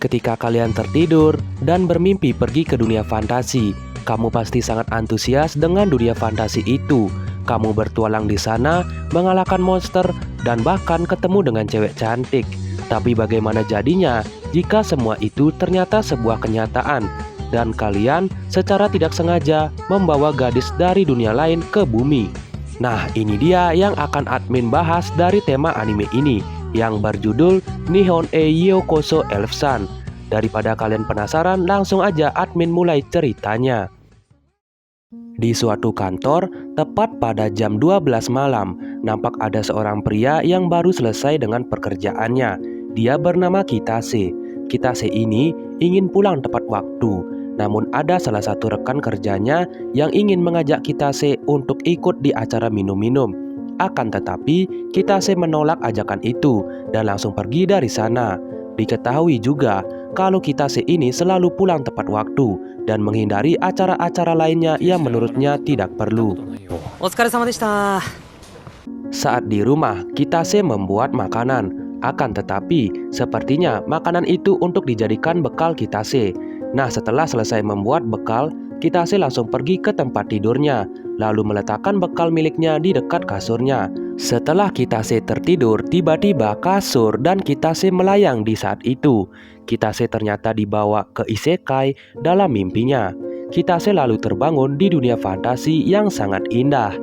Ketika kalian tertidur dan bermimpi pergi ke dunia fantasi, kamu pasti sangat antusias dengan dunia fantasi itu. Kamu bertualang di sana, mengalahkan monster, dan bahkan ketemu dengan cewek cantik. Tapi bagaimana jadinya jika semua itu ternyata sebuah kenyataan, dan kalian secara tidak sengaja membawa gadis dari dunia lain ke bumi? Nah, ini dia yang akan admin bahas dari tema anime ini, yang berjudul Nihon e Yokoso Elf-san. Daripada kalian penasaran, langsung aja admin mulai ceritanya. Di suatu kantor, tepat pada jam 12 malam, nampak ada seorang pria yang baru selesai dengan pekerjaannya. Dia bernama Kitase. Kitase ini ingin pulang tepat waktu. Namun ada salah satu rekan kerjanya yang ingin mengajak Kitase untuk ikut di acara minum-minum. Akan tetapi, Kitase menolak ajakan itu dan langsung pergi dari sana. Diketahui juga kalau Kitase ini selalu pulang tepat waktu dan menghindari acara-acara lainnya yang menurutnya tidak perlu. Saat di rumah, Kitase membuat makanan. Akan tetapi, sepertinya makanan itu untuk dijadikan bekal Kitase. Nah, setelah selesai membuat bekal, Kitase langsung pergi ke tempat tidurnya, lalu meletakkan bekal miliknya di dekat kasurnya. Setelah Kitase tertidur, tiba-tiba kasur dan Kitase melayang di saat itu. Kitase ternyata dibawa ke isekai dalam mimpinya. Kitase lalu terbangun di dunia fantasi yang sangat indah.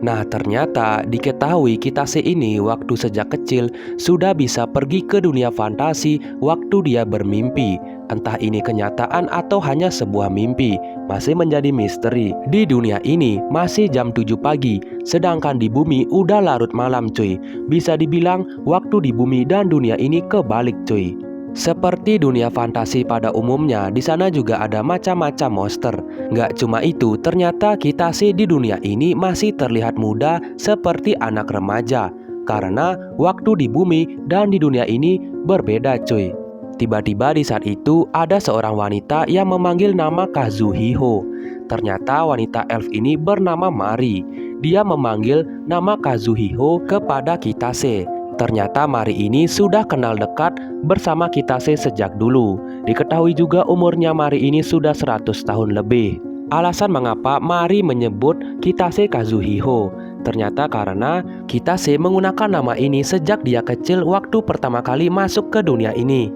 Nah, ternyata diketahui Kitase ini waktu sejak kecil sudah bisa pergi ke dunia fantasi waktu dia bermimpi. Entah ini kenyataan atau hanya sebuah mimpi, masih menjadi misteri. Di dunia ini masih jam 7 pagi, sedangkan di bumi udah larut malam cuy. Bisa dibilang waktu di bumi dan dunia ini kebalik cuy. Seperti dunia fantasi pada umumnya, di sana juga ada macam-macam monster. Nggak cuma itu, ternyata Kitase di dunia ini masih terlihat muda seperti anak remaja. Karena waktu di bumi dan di dunia ini berbeda cuy. Tiba-tiba di saat itu ada seorang wanita yang memanggil nama Kazuhiko. Ternyata wanita elf ini bernama Mari. Dia memanggil nama Kazuhiko kepada Kitase. Ternyata Mari ini sudah kenal dekat bersama Kitase sejak dulu. Diketahui juga umurnya Mari ini sudah 100 tahun lebih. Alasan mengapa Mari menyebut Kitase Kazuhiko, ternyata karena Kitase menggunakan nama ini sejak dia kecil waktu pertama kali masuk ke dunia ini.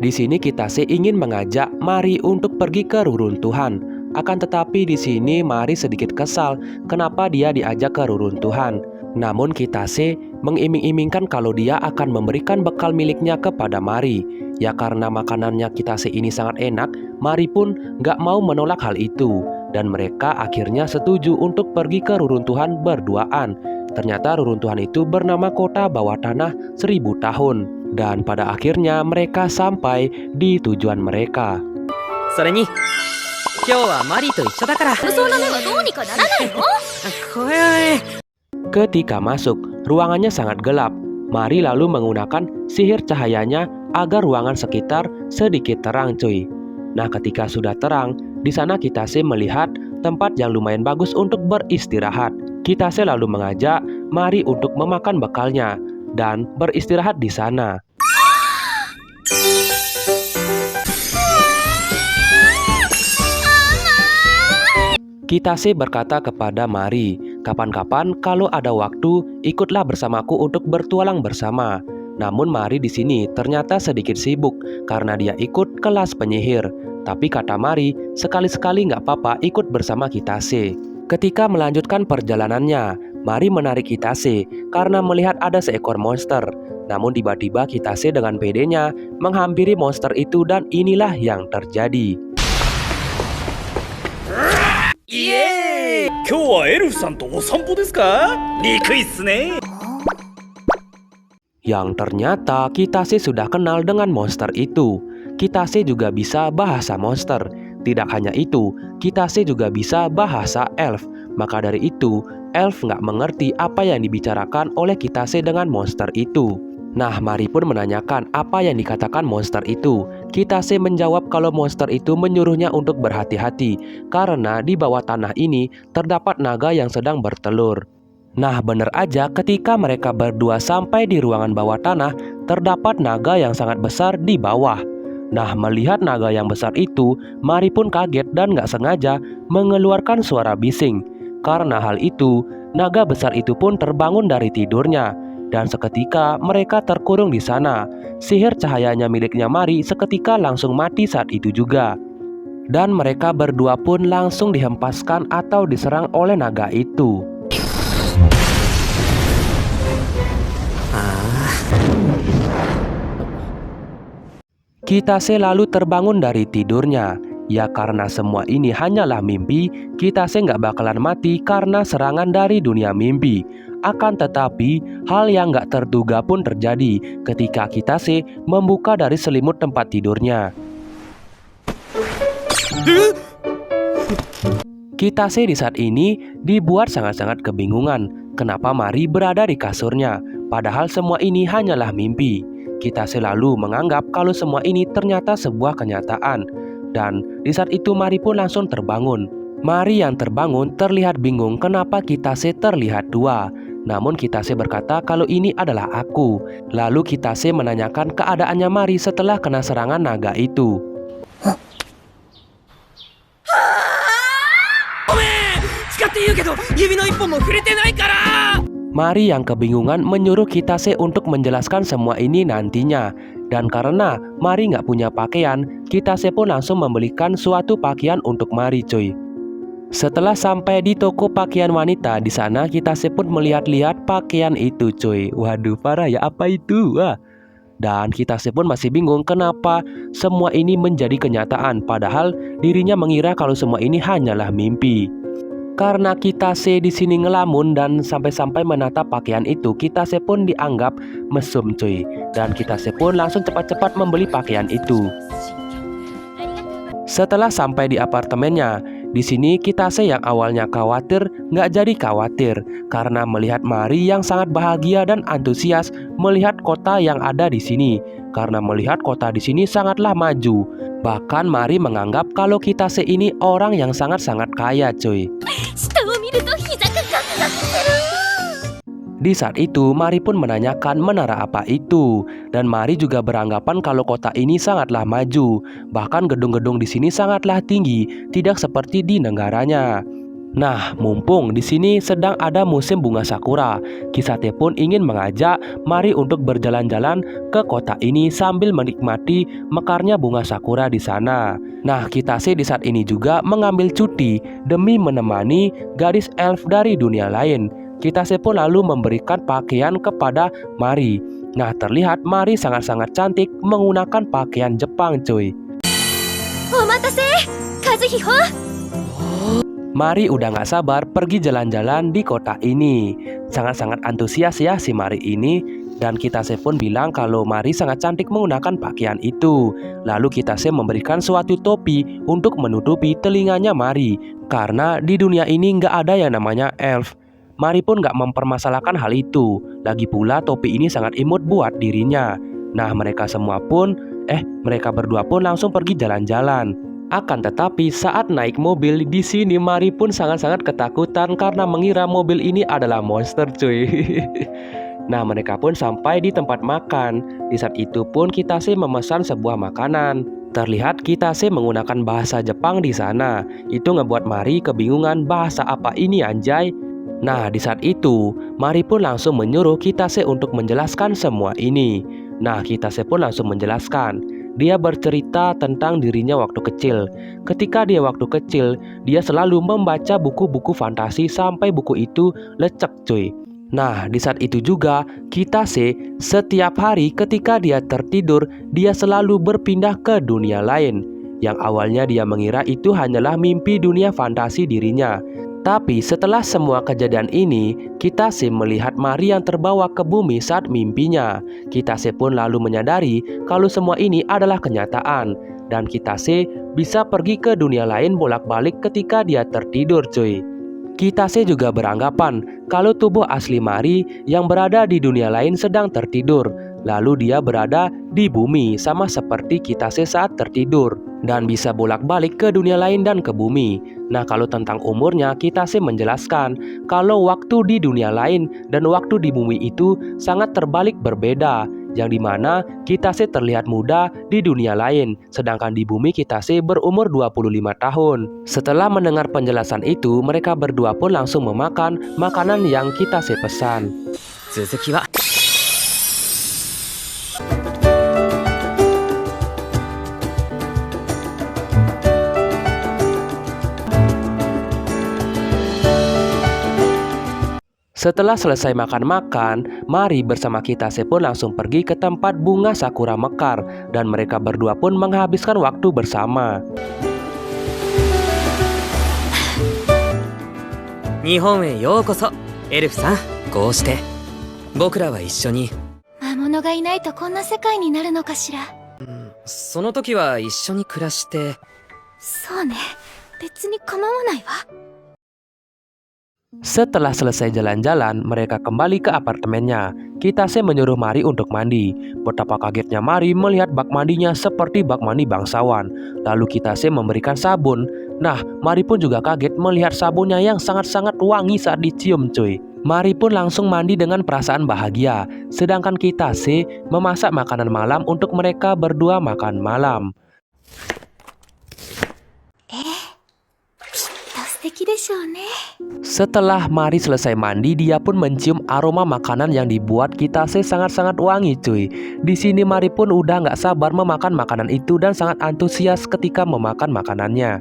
Di sini Kitase ingin mengajak Mari untuk pergi ke reruntuhan. Akan tetapi di sini Mari sedikit kesal kenapa dia diajak ke reruntuhan. Namun Kitase mengiming-imingkan kalau dia akan memberikan bekal miliknya kepada Mari. Ya karena makanannya Kitase ini sangat enak, Mari pun gak mau menolak hal itu. Dan mereka akhirnya setuju untuk pergi ke reruntuhan berduaan. Ternyata reruntuhan itu bernama kota bawah tanah 1000 tahun. Dan pada akhirnya mereka sampai di tujuan mereka. Ketika masuk, ruangannya sangat gelap. Mari lalu menggunakan sihir cahayanya agar ruangan sekitar sedikit terang cuy. Nah, ketika sudah terang, di sana Kitase melihat tempat yang lumayan bagus untuk beristirahat. Kitase lalu mengajak Mari untuk memakan bekalnya dan beristirahat di sana. Kitase berkata kepada Mari, kapan-kapan kalau ada waktu, ikutlah bersamaku untuk bertualang bersama. Namun Mari di sini ternyata sedikit sibuk karena dia ikut kelas penyihir. Tapi kata Mari, sekali-sekali nggak apa-apa ikut bersama Kitase. Ketika melanjutkan perjalanannya, Mari menarik Kitase karena melihat ada seekor monster. Namun tiba-tiba Kitase dengan pedenya menghampiri monster itu dan inilah yang terjadi. Yeay! 今日はエルフさんとお散歩ですか? 憎いっすね. Yang ternyata Kitase sudah kenal dengan monster itu. Kitase juga bisa bahasa monster. Tidak hanya itu, Kitase juga bisa bahasa elf. Maka dari itu, elf nggak mengerti apa yang dibicarakan oleh Kitase dengan monster itu. Nah, Mari pun menanyakan apa yang dikatakan monster itu. Kitase menjawab kalau monster itu menyuruhnya untuk berhati-hati karena di bawah tanah ini terdapat naga yang sedang bertelur. Nah, bener aja ketika mereka berdua sampai di ruangan bawah tanah, terdapat naga yang sangat besar di bawah. Nah, melihat naga yang besar itu, Mari pun kaget dan gak sengaja mengeluarkan suara bising. Karena hal itu, naga besar itu pun terbangun dari tidurnya. Dan seketika mereka terkurung di sana. Sihir cahayanya miliknya Mari seketika langsung mati saat itu juga. Dan mereka berdua pun langsung dihempaskan atau diserang oleh naga itu. Kitase lalu terbangun dari tidurnya. Ya karena semua ini hanyalah mimpi, Kitase nggak bakalan mati karena serangan dari dunia mimpi. Akan tetapi, hal yang nggak terduga pun terjadi ketika Kitase membuka dari selimut tempat tidurnya. Kitase di saat ini dibuat sangat-sangat kebingungan. Kenapa Mari berada di kasurnya? Padahal semua ini hanyalah mimpi. Kitase lalu menganggap kalau semua ini ternyata sebuah kenyataan. Dan di saat itu Mari pun langsung terbangun. Mari yang terbangun terlihat bingung kenapa Kitase terlihat tua. Namun Kitase berkata kalau ini adalah aku. Lalu Kitase menanyakan keadaannya Mari setelah kena serangan naga itu. Mari yang kebingungan menyuruh Kitase untuk menjelaskan semua ini nantinya. Dan karena Mari nggak punya pakaian, Kitase pun langsung membelikan suatu pakaian untuk Mari cuy. Setelah sampai di toko pakaian wanita, di sana Kitase pun melihat-lihat pakaian itu cuy. Waduh parah ya, apa itu? Wah. Dan Kitase pun masih bingung kenapa semua ini menjadi kenyataan. Padahal dirinya mengira kalau semua ini hanyalah mimpi. Karena Kitase di sini ngelamun dan sampai-sampai menatap pakaian itu, Kitase pun dianggap mesum cuy. Dan Kitase pun langsung cepat-cepat membeli pakaian itu. Setelah sampai di apartemennya, di sini Kitase yang awalnya khawatir nggak jadi khawatir karena melihat Mari yang sangat bahagia dan antusias melihat kota yang ada di sini. Karena melihat kota di sini sangatlah maju. Bahkan Mari menganggap kalau Kitase ini orang yang sangat-sangat kaya cuy. Di saat itu Mari pun menanyakan menara apa itu. Dan Mari juga beranggapan kalau kota ini sangatlah maju. Bahkan gedung-gedung di sini sangatlah tinggi, tidak seperti di negaranya. Nah, mumpung di sini sedang ada musim bunga sakura, Kisate pun ingin mengajak Mari untuk berjalan-jalan ke kota ini sambil menikmati mekarnya bunga sakura di sana. Nah, Kitase di saat ini juga mengambil cuti demi menemani gadis elf dari dunia lain. Kitase pun lalu memberikan pakaian kepada Mari. Nah, terlihat Mari sangat-sangat cantik menggunakan pakaian Jepang cuy. Omatase, Kazuhiko. Mari udah gak sabar pergi jalan-jalan di kota ini. Sangat-sangat antusias ya si Mari ini. Dan Kitase pun bilang kalau Mari sangat cantik menggunakan pakaian itu. Lalu Kitase memberikan suatu topi untuk menutupi telinganya Mari. Karena di dunia ini gak ada yang namanya elf. Mari pun gak mempermasalahkan hal itu. Lagi pula topi ini sangat imut buat dirinya. Nah mereka berdua pun langsung pergi jalan-jalan. Akan tetapi saat naik mobil di sini Mari pun sangat-sangat ketakutan karena mengira mobil ini adalah monster cuy. Nah mereka pun sampai di tempat makan. Di saat itu pun Kitase memesan sebuah makanan. Terlihat Kitase menggunakan bahasa Jepang di sana. Itu ngebuat Mari kebingungan bahasa apa ini anjay. Nah di saat itu Mari pun langsung menyuruh Kitase untuk menjelaskan semua ini. Nah Kitase pun langsung menjelaskan. Dia bercerita tentang dirinya waktu kecil. Ketika dia waktu kecil, dia selalu membaca buku-buku fantasi sampai buku itu lecek cuy. Nah, di saat itu juga Kitase setiap hari ketika dia tertidur, dia selalu berpindah ke dunia lain. Yang awalnya dia mengira itu hanyalah mimpi dunia fantasi dirinya. Tapi setelah semua kejadian ini, Kitase melihat Mari yang terbawa ke bumi saat mimpinya. Kitase pun lalu menyadari kalau semua ini adalah kenyataan. Dan Kitase bisa pergi ke dunia lain bolak-balik ketika dia tertidur cuy. Kitase juga beranggapan kalau tubuh asli Mari yang berada di dunia lain sedang tertidur. Lalu dia berada di bumi sama seperti Kitase saat tertidur. dan bisa bolak-balik ke dunia lain dan ke bumi. Nah, kalau tentang umurnya, Kitase menjelaskan kalau waktu di dunia lain dan waktu di bumi itu sangat terbalik berbeda, yang dimana Kitase terlihat muda di dunia lain, sedangkan di bumi Kitase berumur 25 tahun. Setelah mendengar penjelasan itu, mereka berdua pun langsung memakan makanan yang Kitase pesan. 続きは Setelah selesai makan-makan, Mari bersama Kitase pun langsung pergi ke tempat bunga sakura mekar dan mereka berdua pun menghabiskan waktu bersama. 日本へようこそエルフさん。こうして僕らは一緒に。魔物がいないとこんな世界になるのかしら。その時は一緒に暮らして。そうね、別に構わないわ。 Setelah selesai jalan-jalan, mereka kembali ke apartemennya. Kitase menyuruh Mari untuk mandi. Betapa kagetnya Mari melihat bak mandinya seperti bak mandi bangsawan. Lalu Kitase memberikan sabun. Nah, Mari pun juga kaget melihat sabunnya yang sangat-sangat wangi saat dicium cuy. Mari pun langsung mandi dengan perasaan bahagia. Sedangkan Kitase memasak makanan malam untuk mereka berdua makan malam. 素敵でしょうね。 Setelah Mari selesai mandi, dia pun mencium aroma makanan yang dibuat Kitase sangat-sangat wangi cuy. Di sini Mari pun udah nggak sabar memakan makanan itu dan sangat antusias ketika memakan makanannya.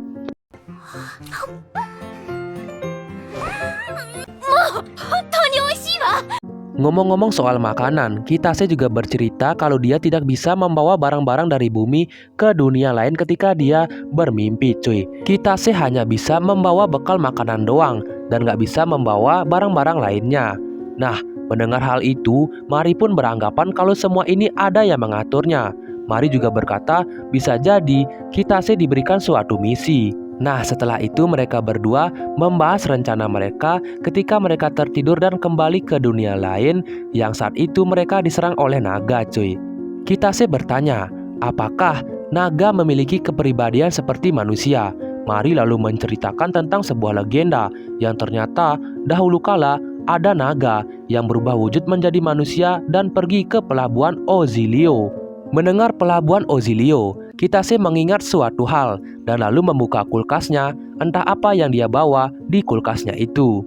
Ngomong-ngomong soal makanan, Kitase juga bercerita kalau dia tidak bisa membawa barang-barang dari bumi ke dunia lain ketika dia bermimpi cuy. Kitase hanya bisa membawa bekal makanan doang dan gak bisa membawa barang-barang lainnya. Nah, mendengar hal itu, Mari pun beranggapan kalau semua ini ada yang mengaturnya. Mari juga berkata bisa jadi Kitase diberikan suatu misi. Nah, setelah itu mereka berdua membahas rencana mereka ketika mereka tertidur dan kembali ke dunia lain yang saat itu mereka diserang oleh naga cuy. Kitase bertanya, apakah naga memiliki kepribadian seperti manusia? Mari lalu menceritakan tentang sebuah legenda yang ternyata dahulu kala ada naga yang berubah wujud menjadi manusia dan pergi ke pelabuhan Ozilio. Mendengar pelabuhan Ozilio, Kitase mengingat suatu hal dan lalu membuka kulkasnya, entah apa yang dia bawa di kulkasnya itu.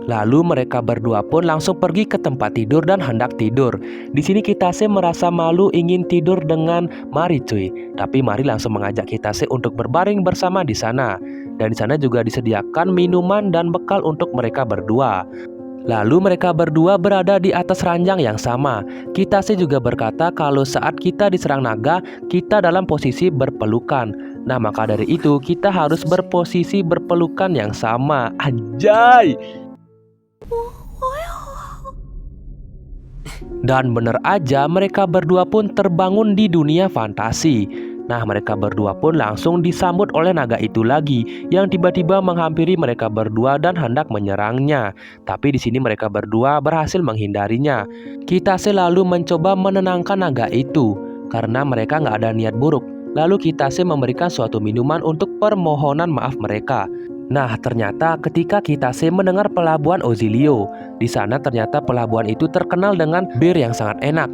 Lalu mereka berdua pun langsung pergi ke tempat tidur dan hendak tidur. Di sini Kitase merasa malu ingin tidur dengan Mari cuy, tapi Mari langsung mengajak Kitase untuk berbaring bersama di sana. Dan di sana juga disediakan minuman dan bekal untuk mereka berdua. Lalu mereka berdua berada di atas ranjang yang sama. Kitase juga berkata kalau saat kita diserang naga, kita dalam posisi berpelukan. Nah, maka dari itu kita harus berposisi berpelukan yang sama. Anjay! Dan bener aja mereka berdua pun terbangun di dunia fantasi. Nah, mereka berdua pun langsung disambut oleh naga itu lagi yang tiba-tiba menghampiri mereka berdua dan hendak menyerangnya. Tapi di sini mereka berdua berhasil menghindarinya. Kitase lalu mencoba menenangkan naga itu karena mereka nggak ada niat buruk. Lalu Kitase memberikan suatu minuman untuk permohonan maaf mereka. Nah, ternyata ketika Kitase mendengar pelabuhan Ozilio, di sana ternyata pelabuhan itu terkenal dengan bir yang sangat enak.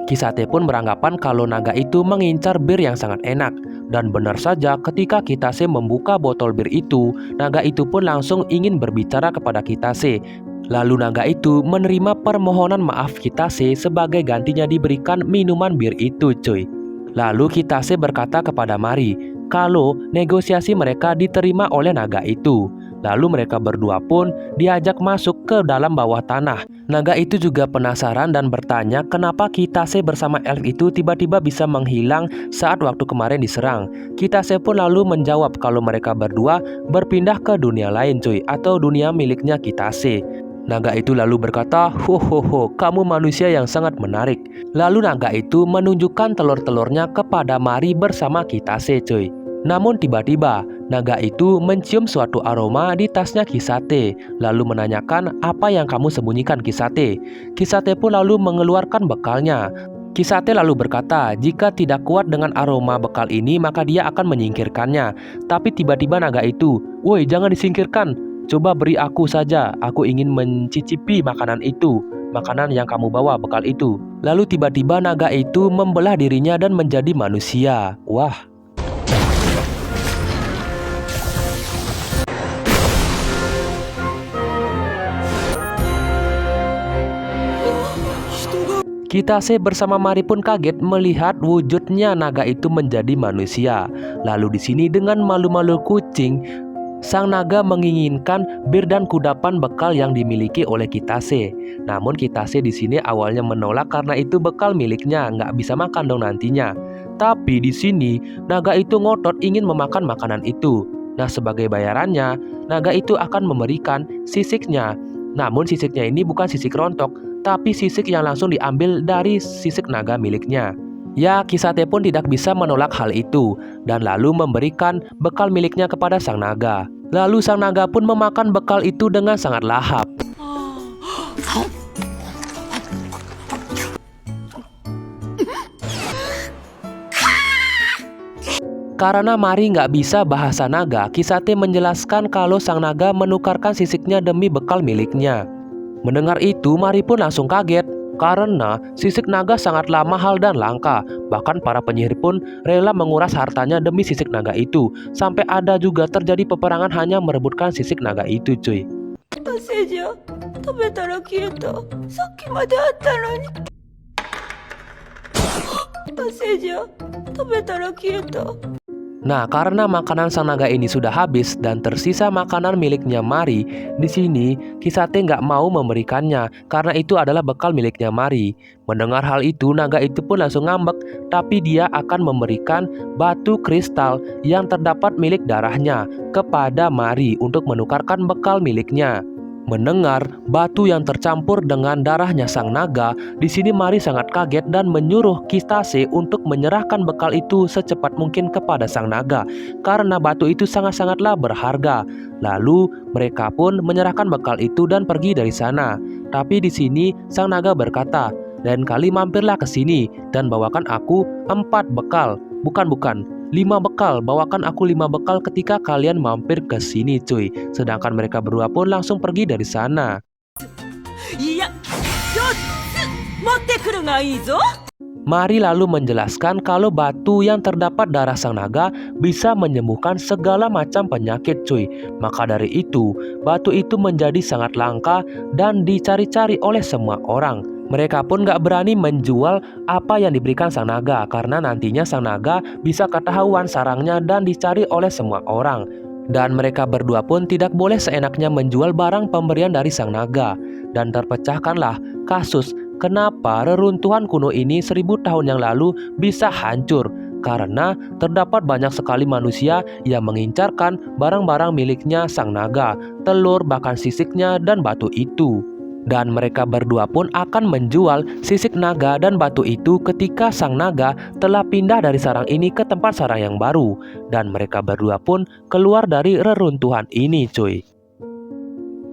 Kitase pun beranggapan kalau naga itu mengincar bir yang sangat enak. Dan benar saja ketika Kitase membuka botol bir itu, naga itu pun langsung ingin berbicara kepada Kitase. Lalu naga itu menerima permohonan maaf Kitase sebagai gantinya diberikan minuman bir itu cuy. Lalu Kitase berkata kepada Mari kalau negosiasi mereka diterima oleh naga itu. Lalu mereka berdua pun diajak masuk ke dalam bawah tanah. Naga itu juga penasaran dan bertanya kenapa Kitase bersama elf itu tiba-tiba bisa menghilang saat waktu kemarin diserang. Kitase pun lalu menjawab kalau mereka berdua berpindah ke dunia lain cuy, atau dunia miliknya Kitase. Naga itu lalu berkata, "Hohoho, kamu manusia yang sangat menarik." Lalu naga itu menunjukkan telur-telurnya kepada Mari bersama Kitase cuy. Namun tiba-tiba naga itu mencium suatu aroma di tasnya Kisate, lalu menanyakan apa yang kamu sembunyikan Kisate. Kisate pun lalu mengeluarkan bekalnya. Kisate lalu berkata, jika tidak kuat dengan aroma bekal ini maka dia akan menyingkirkannya. Tapi tiba-tiba naga itu, "Woi, jangan disingkirkan. Coba beri aku saja. Aku ingin mencicipi makanan itu. Makanan yang kamu bawa, bekal itu." Lalu tiba-tiba naga itu membelah dirinya dan menjadi manusia. Wah. Kitase bersama Mari pun kaget melihat wujudnya naga itu menjadi manusia. Lalu di sini dengan malu-malu kucing, sang naga menginginkan bir dan kudapan bekal yang dimiliki oleh Kitase. Namun Kitase di sini awalnya menolak karena itu bekal miliknya, nggak bisa makan dong nantinya. Tapi di sini naga itu ngotot ingin memakan makanan itu. Nah, sebagai bayarannya, naga itu akan memberikan sisiknya. Namun sisiknya ini bukan sisik rontok, tapi sisik yang langsung diambil dari sisik naga miliknya. Ya, Kisate pun tidak bisa menolak hal itu dan lalu memberikan bekal miliknya kepada sang naga. Lalu sang naga pun memakan bekal itu dengan sangat lahap. Karena Mari nggak bisa bahasa naga, Kisate menjelaskan kalau sang naga menukarkan sisiknya demi bekal miliknya. Mendengar itu, Mari pun langsung kaget karena sisik naga sangatlah mahal dan langka. Bahkan para penyihir pun rela menguras hartanya demi sisik naga itu. Sampai ada juga terjadi peperangan hanya merebutkan sisik naga itu, cuy. 汗じゃ食べたら消えた。さっきまであったのに。汗じゃ食べたら消えた。 Nah, karena makanan sang naga ini sudah habis dan tersisa makanan miliknya Mari, di sini Kisate nggak mau memberikannya karena itu adalah bekal miliknya Mari. Mendengar hal itu, naga itu pun langsung ngambek, tapi dia akan memberikan batu kristal yang terdapat milik darahnya kepada Mari untuk menukarkan bekal miliknya. Mendengar batu yang tercampur dengan darahnya sang naga, di sini Mari sangat kaget dan menyuruh Kitase untuk menyerahkan bekal itu secepat mungkin kepada sang naga karena batu itu sangat-sangatlah berharga. Lalu mereka pun menyerahkan bekal itu dan pergi dari sana. Tapi di sini sang naga berkata, "Lain kali mampirlah ke sini dan bawakan aku 4 bekal. Bukan. 5 bekal, bawakan aku 5 bekal ketika kalian mampir ke sini, cuy." Sedangkan mereka berdua pun langsung pergi dari sana. いや、4つ持ってくるがいいぞ。 Mari lalu menjelaskan kalau batu yang terdapat darah sang naga bisa menyembuhkan segala macam penyakit, cuy. Maka dari itu, batu itu menjadi sangat langka dan dicari-cari oleh semua orang. Mereka pun gak berani menjual apa yang diberikan sang naga karena nantinya sang naga bisa ketahuan sarangnya dan dicari oleh semua orang. Dan mereka berdua pun tidak boleh seenaknya menjual barang pemberian dari sang naga. Dan terpecahkanlah kasus kenapa reruntuhan kuno ini 1000 tahun yang lalu bisa hancur. Karena terdapat banyak sekali manusia yang mengincarkan barang-barang miliknya sang naga, telur, bahkan sisiknya dan batu itu. Dan mereka berdua pun akan menjual sisik naga dan batu itu ketika sang naga telah pindah dari sarang ini ke tempat sarang yang baru. Dan mereka berdua pun keluar dari reruntuhan ini, cuy.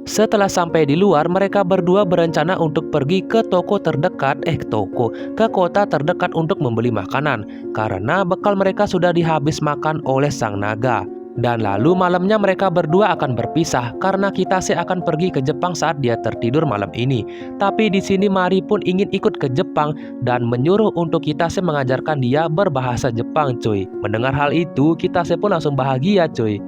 Setelah sampai di luar, mereka berdua berencana untuk pergi ke toko terdekat, ke kota terdekat untuk membeli makanan. Karena bekal mereka sudah dihabis makan oleh sang naga. Dan lalu malamnya mereka berdua akan berpisah karena Kitase akan pergi ke Jepang saat dia tertidur malam ini. Tapi di sini Mari pun ingin ikut ke Jepang dan menyuruh untuk Kitase mengajarkan dia berbahasa Jepang, cuy. Mendengar hal itu, Kitase pun langsung bahagia, cuy.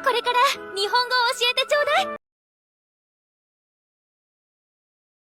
これから日本語を教えてちょうだい。